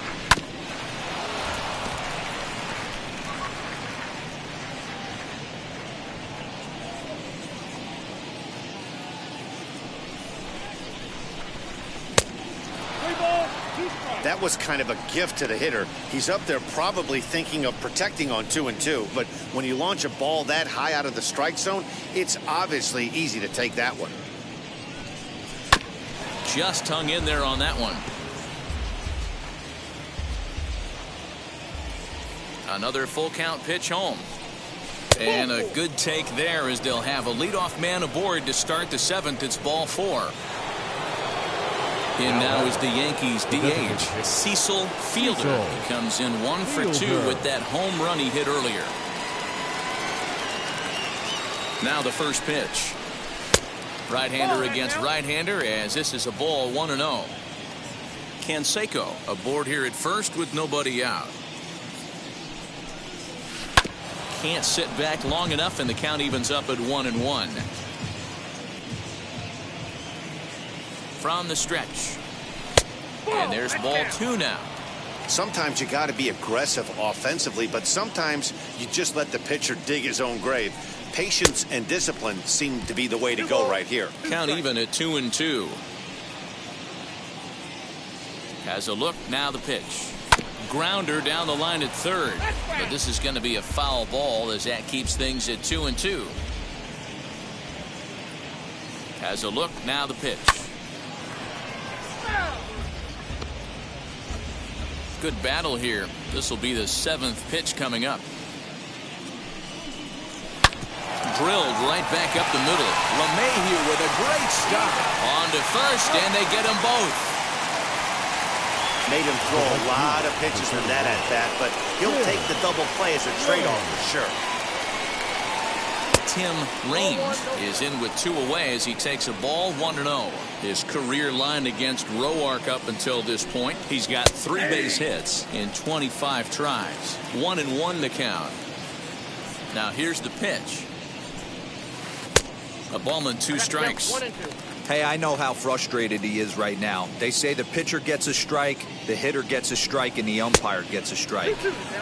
That was kind of a gift to the hitter. He's up there probably thinking of protecting on 2-2, but when you launch a ball that high out of the strike zone, it's obviously easy to take that one. just hung in there on that one. Another full count pitch home. And a good take there as they'll have a leadoff man aboard to start the 7th. It's ball 4. In now is the Yankees DH, Cecil Fielder. He comes in 1 for 2 with that home run he hit earlier. Now the first pitch. Right-hander against right-hander, as this is a ball 1-0. Canseco aboard here at first with nobody out. Can't sit back long enough, and the count evens up at 1-1. From the stretch. And there's ball 2 now. Sometimes you got to be aggressive offensively, but sometimes you just let the pitcher dig his own grave. Patience and discipline seem to be the way to go right here. Count even at 2-2. Has a look. Now the pitch. Grounder down the line at third. But this is going to be a foul ball as that keeps things at 2-2. Has a look. Now the pitch. Good battle here. This will be the 7th pitch coming up. Drilled right back up the middle. LeMahieu with a great stop. On to first, and they get them both. Made him throw a lot of pitches from that at-bat, but he'll take the double play as a trade-off for sure. Tim Raines is in with 2 away as he takes a ball 1-0. His career line against Roark up until this point. He's got 3 base hits in 25 tries. 1-1 to count. Now here's the pitch. A ball and 2 strikes. Hey, I know how frustrated he is right now. They say the pitcher gets a strike, the hitter gets a strike, and the umpire gets a strike.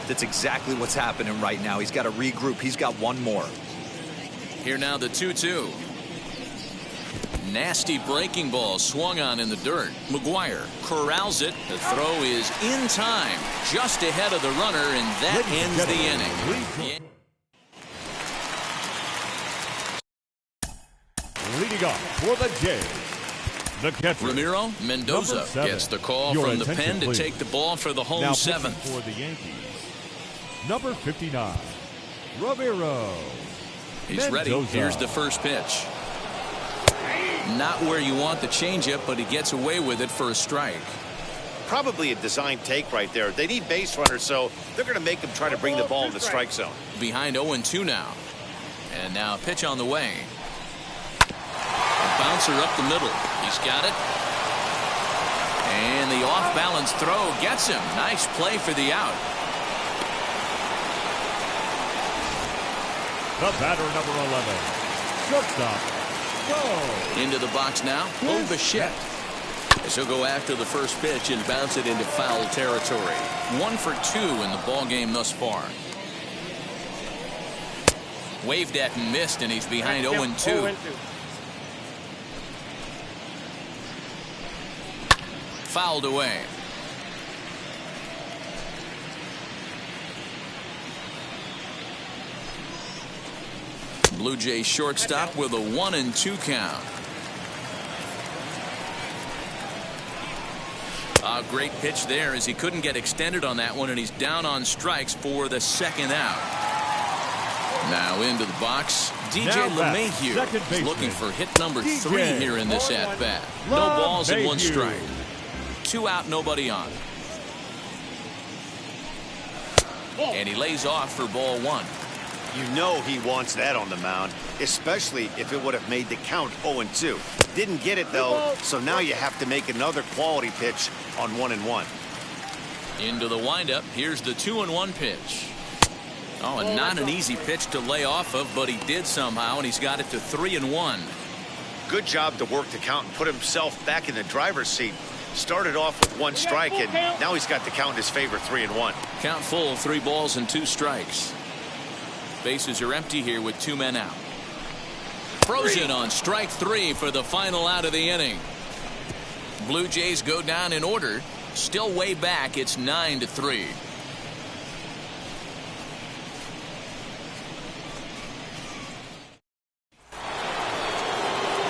That's exactly what's happening right now. He's got to regroup. He's got 1 more. Here now the 2-2. Nasty breaking ball swung on in the dirt. McGuire corrals it. The throw is in time, just ahead of the runner, and that ends the inning. Leading off for the Jays, the catcher, Ramiro Mendoza gets the call from the pen to take the ball for the home 7th. For the Yankees, number 59, Ramiro. He's Mendoza. ready. Here's the first pitch. Not where you want the changeup, but he gets away with it for a strike. Probably a design take right there. They need base runners, so they're going to make him try to bring the ball in the strike zone. Behind 0-2 now. And now a pitch on the way. A bouncer up the middle. He's got it. And the off-balance throw gets him. Nice play for the out. The batter, number 11, shortstop, go. Into the box now, Bichette. As he'll go after the first pitch and bounce it into foul territory. 1 for 2 in the ball game thus far. Waved at and missed, and he's behind 0-2. Fouled away. Blue Jays shortstop with a 1-2 count. A great pitch there as he couldn't get extended on that one, and he's down on strikes for the 2nd out. Now into the box, DJ LeMahieu is looking for hit number 3 here in this at-bat. No balls and 1 strike. 2 out, nobody on. And he lays off for ball 1. You know he wants that on the mound, especially if it would have made the count 0-2. Didn't get it, though, so now you have to make another quality pitch on 1-1. Into the windup. Here's the 2-1 pitch. Oh, and not an easy pitch to lay off of, but he did somehow, and he's got it to 3-1. Good job to work the count and put himself back in the driver's seat. Started off with 1 strike, and now he's got the count in his favor, 3-1. Count full, 3 balls and 2 strikes. Bases are empty here with 2 men out. Frozen on strike 3 for the final out of the inning. Blue Jays go down in order. Still way back. It's 9-3.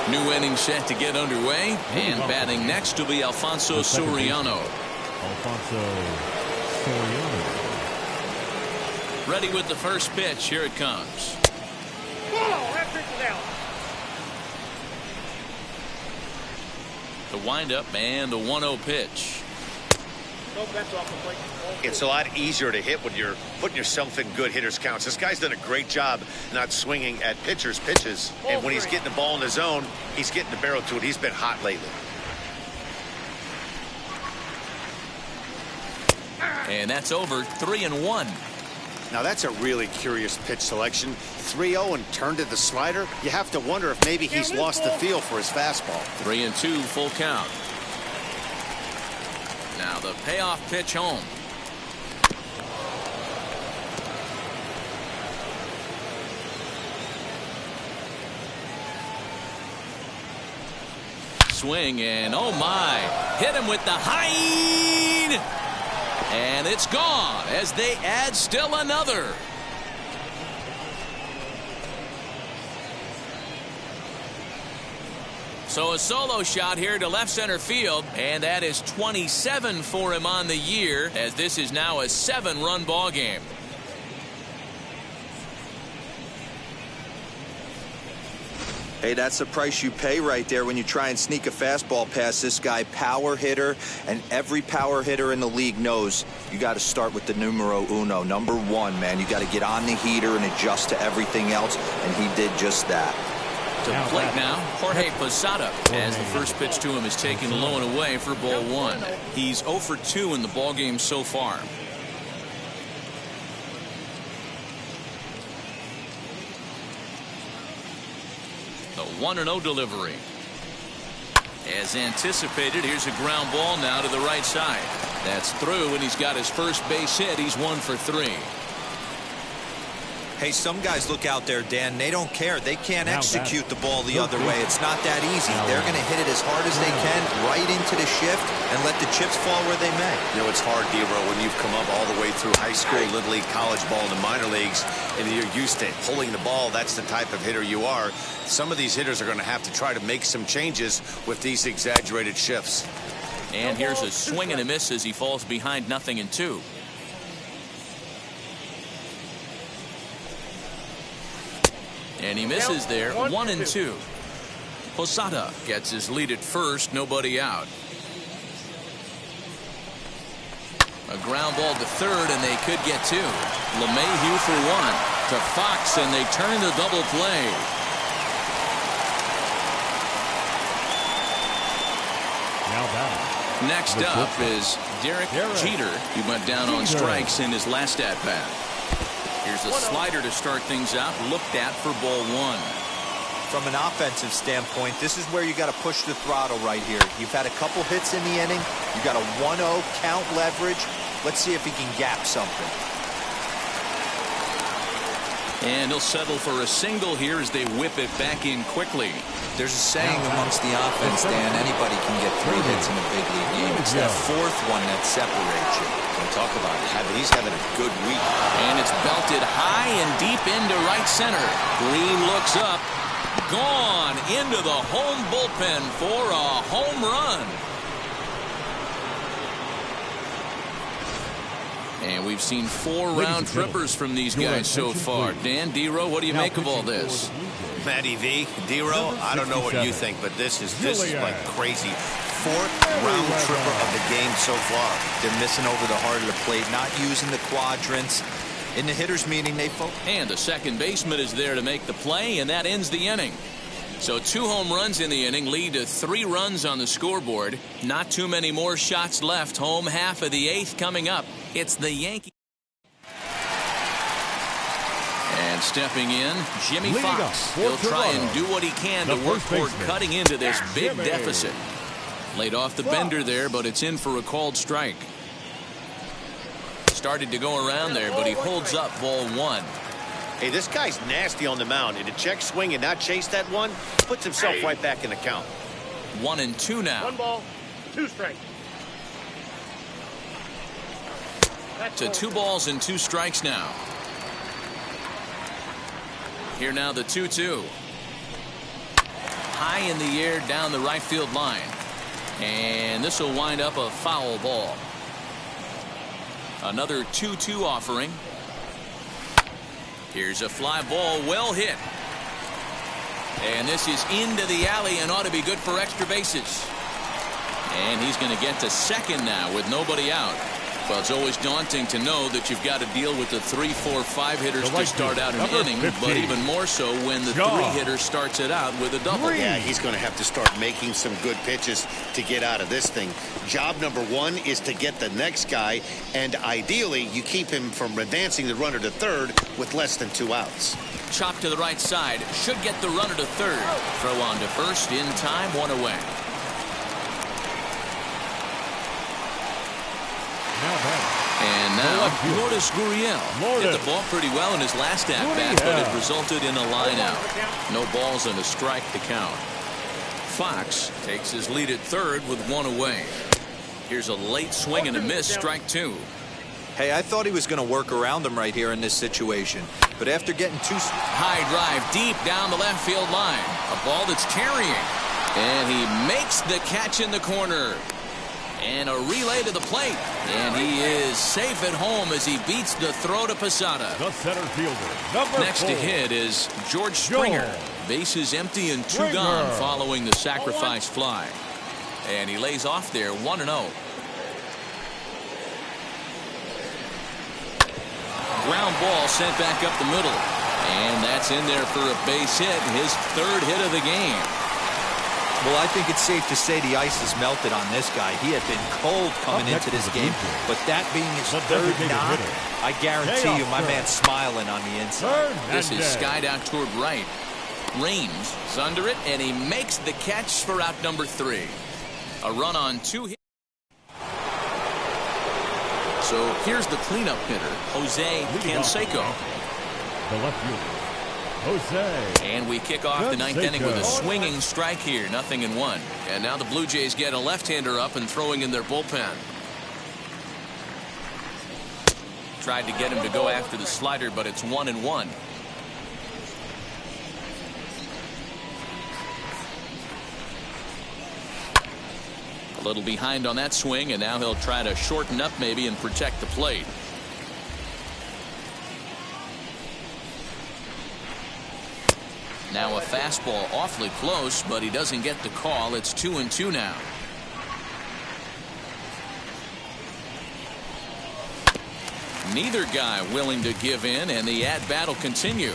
New inning set to get underway, and batting next will be Alfonso Soriano. Ready with the first pitch. Here it comes. That pitch is out. The windup and the 1-0 pitch. It's a lot easier to hit when you're putting yourself in good hitters' counts. This guy's done a great job not swinging at pitchers' pitches. And when he's getting the ball in the zone, he's getting the barrel to it. He's been hot lately. And that's over. 3-1. Now that's a really curious pitch selection. 3-0 and turned to the slider. You have to wonder if maybe he's lost the feel for his fastball. 3-2, full count. Now the payoff pitch home. Swing and oh my, hit him with the high, and it's gone as they add still another. So a solo shot here to left center field, and that is 27 for him on the year, as this is now a 7-run ball game. Hey, that's the price you pay right there when you try and sneak a fastball past this guy. Power hitter, and every power hitter in the league knows you got to start with the numero uno, number 1, man. You got to get on the heater and adjust to everything else, and he did just that. To the plate now, Jorge Posada, as the first pitch to him is taken low and away for ball 1. He's 0 for 2 in the ball game so far. The 1-0 delivery. As anticipated, here's a ground ball now to the right side. That's through, and he's got his first base hit. He's 1 for 3. Hey, some guys look out there, Dan, they don't care. They can't execute the ball the other way. It's not that easy. They're going to hit it as hard as they can right into the shift and let the chips fall where they may. You know, it's hard, D-Row, when you've come up all the way through high school, little league, college ball, and the minor leagues, and you're used to pulling the ball. That's the type of hitter you are. Some of these hitters are going to have to try to make some changes with these exaggerated shifts. And here's a swing and a miss as he falls behind 0-2. And he misses there. 1-2. Posada gets his lead at first. Nobody out. A ground ball to third, and they could get 2. LeMahieu for 1 to Fox, and they turn the double play. Next up is Derek Jeter. He went down on strikes in his last at-bat. Here's a slider to start things out, looked at for ball 1. From an offensive standpoint, this is where you got to push the throttle right here. You've had a couple hits in the inning. You got a 1-0 count leverage. Let's see if he can gap something. And he'll settle for a single here as they whip it back in quickly. There's a saying amongst the offense, Dan, anybody can get 3 hits in a big league game. It's that 4th one that separates you. Don't talk about it. He's having a good week. And it's belted high and deep into right center. Green looks up. Gone into the home bullpen for a home run. And we've seen 4 round trippers from these guys so far. Dan, D-Row, what do you make of all this? Matty V, D-Row, I don't know what you think, but this is like crazy. 4th round tripper of the game so far. They're missing over the heart of the plate, not using the quadrants. In the hitters meeting, they focus. And the second baseman is there to make the play, and that ends the inning. So 2 home runs in the inning lead to 3 runs on the scoreboard. Not too many more shots left. Home half of the 8th coming up. It's the Yankees. And stepping in, Jimmy Fox. He'll try and do what he can to work toward cutting into this big deficit. Laid off the bender there, but it's in for a called strike. Started to go around there, but he holds up ball 1. Hey, this guy's nasty on the mound. And to check swing and not chase that one, puts himself right back in the count. 1-2 now. 1 ball, 2 strikes. To 2 balls and 2 strikes now. Here now the 2-2. high in the air down the right field line. And this will wind up a foul ball. Another 2-2 offering. Here's a fly ball, well hit. And this is into the alley and ought to be good for extra bases. And he's going to get to second now with nobody out. Well, it's always daunting to know that you've got to deal with the 3, 4, 5 hitters to start out an inning, 15. but even more so when the 3 hitter starts it out with a double. Yeah, he's going to have to start making some good pitches to get out of this thing. Job number 1 is to get the next guy, and ideally you keep him from advancing the runner to third with less than 2 outs. Chop to the right side, should get the runner to third. Throw on to first, in time, 1 away. And now, Lourdes Gurriel hit the ball pretty well in his last at-bat, but it resulted in a line out. No balls and a strike to count. Fox takes his lead at third with 1 away. Here's a late swing and a miss, strike 2. Hey, I thought he was going to work around him right here in this situation. But after getting too... High drive deep down the left field line. A ball that's carrying. And he makes the catch in the corner. And a relay to the plate. And he is safe at home as he beats the throw to Posada. The center fielder, Next to hit is George Springer. Bases empty and 2 gone following the sacrifice fly. And he lays off there 1-0. Ground ball sent back up the middle. And that's in there for a base hit. His 3rd hit of the game. Well, I think it's safe to say the ice has melted on this guy. He had been cold coming into this game, but that being his 3rd knock, I guarantee you my man's smiling on the inside. This is skied out toward right. Raines is under it, and he makes the catch for out number 3. A run on 2 hits. So here's the cleanup hitter, Jose Canseco. The left fielder, Jose. And we kick off the 9th inning with a swinging strike here, 0-1. And now the Blue Jays get a left-hander up and throwing in their bullpen. Tried to get him to go after the slider, but it's 1-1. A little behind on that swing, and now he'll try to shorten up maybe and protect the plate. Now a fastball awfully close, but he doesn't get the call. It's 2-2 now. Neither guy willing to give in, and the at-bat will continue.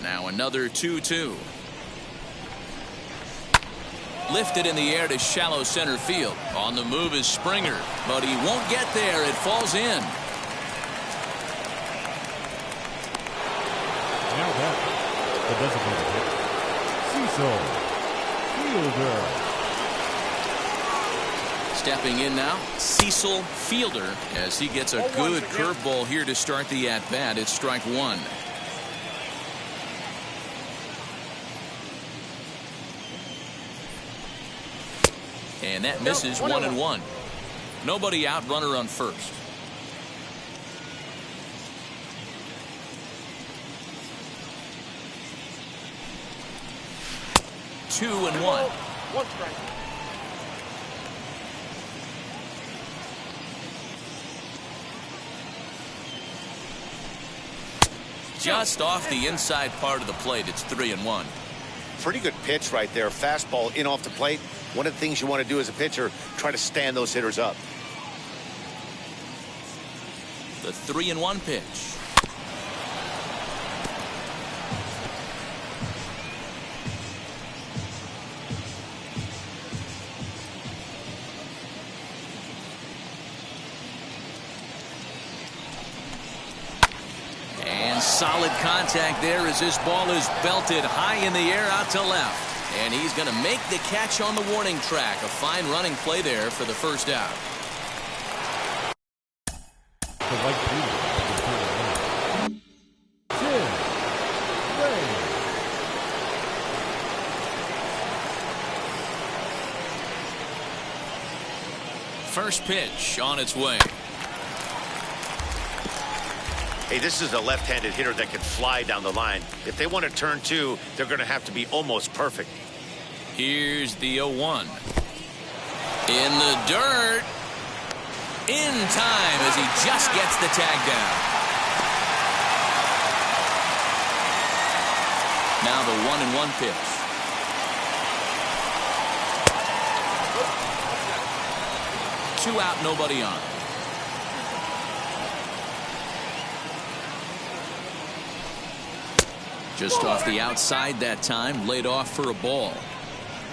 Now another 2-2. Lifted in the air to shallow center field. On the move is Springer, but he won't get there. It falls in. Now that the designated hitter, Cecil Fielder. Stepping in now, Cecil Fielder, as he gets a good curveball here to start the at-bat. It's strike 1. And that misses, 1-1. Nobody out, runner on first. Two and one. 1 strike. Just off the inside part of the plate. It's 3-1. Pretty good pitch right there. Fastball in off the plate. One of the things you want to do as a pitcher, try to stand those hitters up. The 3-1 pitch. And solid contact there as this ball is belted high in the air out to left. And he's going to make the catch on the warning track. A fine running play there for the first out. The right fielder, First pitch on its way. Hey, this is a left-handed hitter that can fly down the line. If they want to turn two, they're going to have to be almost perfect. Here's the 0-1. In the dirt. In time as he just gets the tag down. Now the 1-1 pitch. Two out, nobody on. Just off the outside that time, laid off for a ball.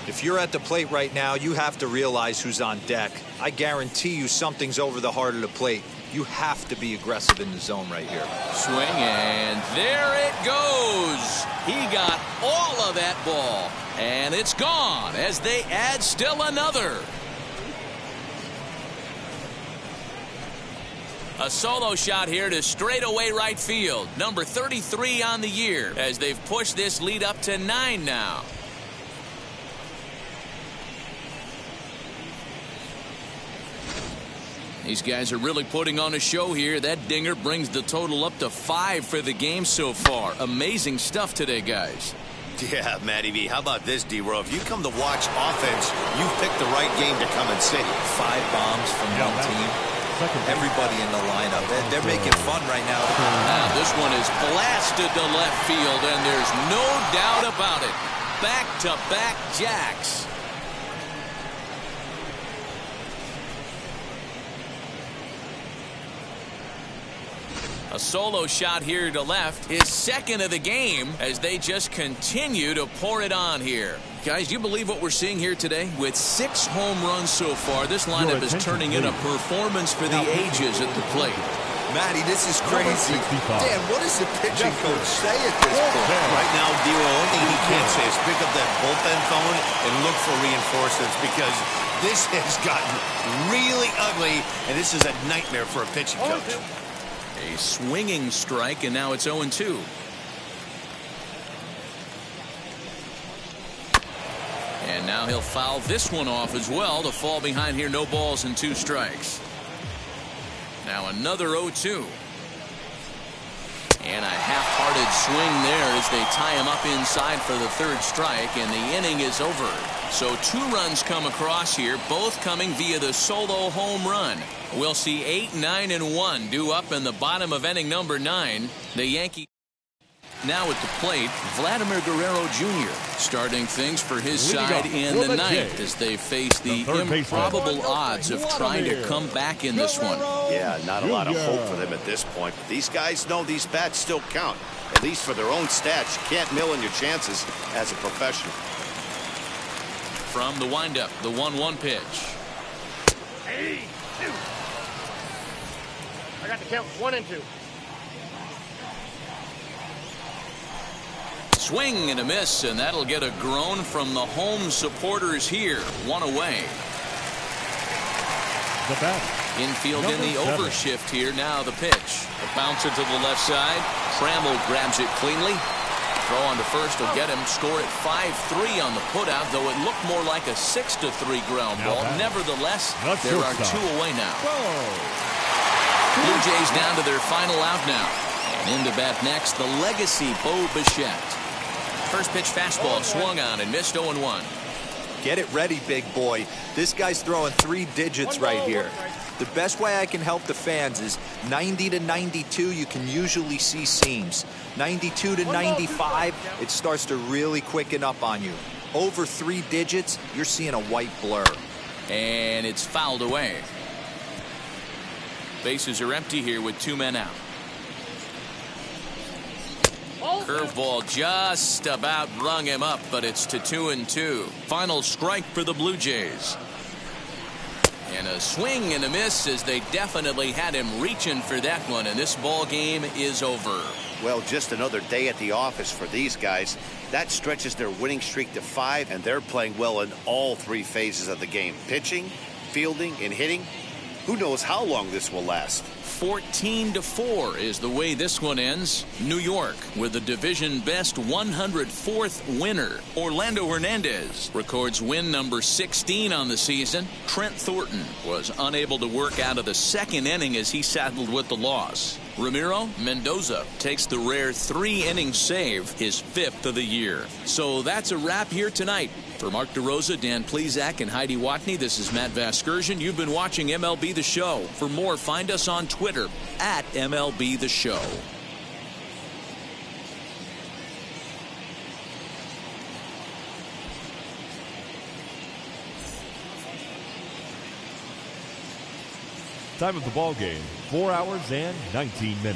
If you're at the plate right now, you have to realize who's on deck. I guarantee you something's over the heart of the plate. You have to be aggressive in the zone right here. Swing, and there it goes. He got all of that ball, and it's gone as they add still another. A solo shot here to straightaway right field. Number 33 on the year as they've pushed this lead up to 9 now. These guys are really putting on a show here. That dinger brings the total up to 5 for the game so far. Amazing stuff today, guys. Yeah, Matty V. How about this, D-Row? If you come to watch offense, you've picked the right game to come and see. 5 bombs from one team. Everybody in the lineup. They're making fun right now. Now this one is blasted to left field, and there's no doubt about it. Back-to-back jacks. A solo shot here to left, his second of the game as they just continue to pour it on here. Guys, you believe what we're seeing here today? With 6 home runs so far, this lineup is turning in a performance for the ages at the plate. Matty, this is crazy. Dan, what does the pitching coach say at this point? Right now, D-Row, only thing he can't say is pick up that bullpen phone and look for reinforcements because this has gotten really ugly, and this is a nightmare for a pitching coach. A swinging strike, and now it's 0-2. And now he'll foul this one off as well to fall behind here. No balls and 2 strikes. Now another 0-2. And a half-hearted swing there as they tie him up inside for the 3rd strike, and the inning is over. So 2 runs come across here, both coming via the solo home run. We'll see 8, 9, and 1 due up in the bottom of inning number 9. The Yankees now at the plate, Vladimir Guerrero Jr. starting things for his side in the 9th as they face the improbable odds of trying to come back in this one. Yeah, not a lot of hope for them at this point. But these guys know these bats still count, at least for their own stats. You can't mill in your chances as a professional. From the windup, the 1-1 pitch. Hey, 2. I got the count 1 and 2. Swing and a miss, and that'll get a groan from the home supporters here. 1 away. The bat. Infield in the overshift here. Now the pitch. A bouncer to the left side. Trammell grabs it cleanly. Throw on to first will get him. Score at 5-3 on the putout, though it looked more like a 6-3 ground ball. Nevertheless, there are 2 away now. Blue Jays down to their final out now. And in to bat next, the legacy Bo Bichette. First pitch fastball swung on and missed 0-1. Get it ready, big boy. This guy's throwing 3 digits right here. The best way I can help the fans is 90 to 92, you can usually see seams. 92 to 95, it starts to really quicken up on you. Over 3 digits, you're seeing a white blur. And it's fouled away. Bases are empty here with 2 men out. Curveball just about rung him up, but it's to 2-2. Final strike for the Blue Jays. And a swing and a miss as they definitely had him reaching for that one, and this ball game is over. Well, just another day at the office for these guys. That stretches their winning streak to 5, and they're playing well in all 3 phases of the game. Pitching, fielding, and hitting. Who knows how long this will last? 14-4 is the way this one ends. New York with the division best 104th winner. Orlando Hernandez records win number 16 on the season. Trent Thornton was unable to work out of the 2nd inning as he saddled with the loss. Ramiro Mendoza takes the rare 3-inning save, his 5th of the year. So that's a wrap here tonight. For Mark DeRosa, Dan Plezak, and Heidi Watney, this is Matt Vasgersian. You've been watching MLB The Show. For more, find us on Twitter at MLB The Show. Time of the ball game, 4 hours and 19 minutes.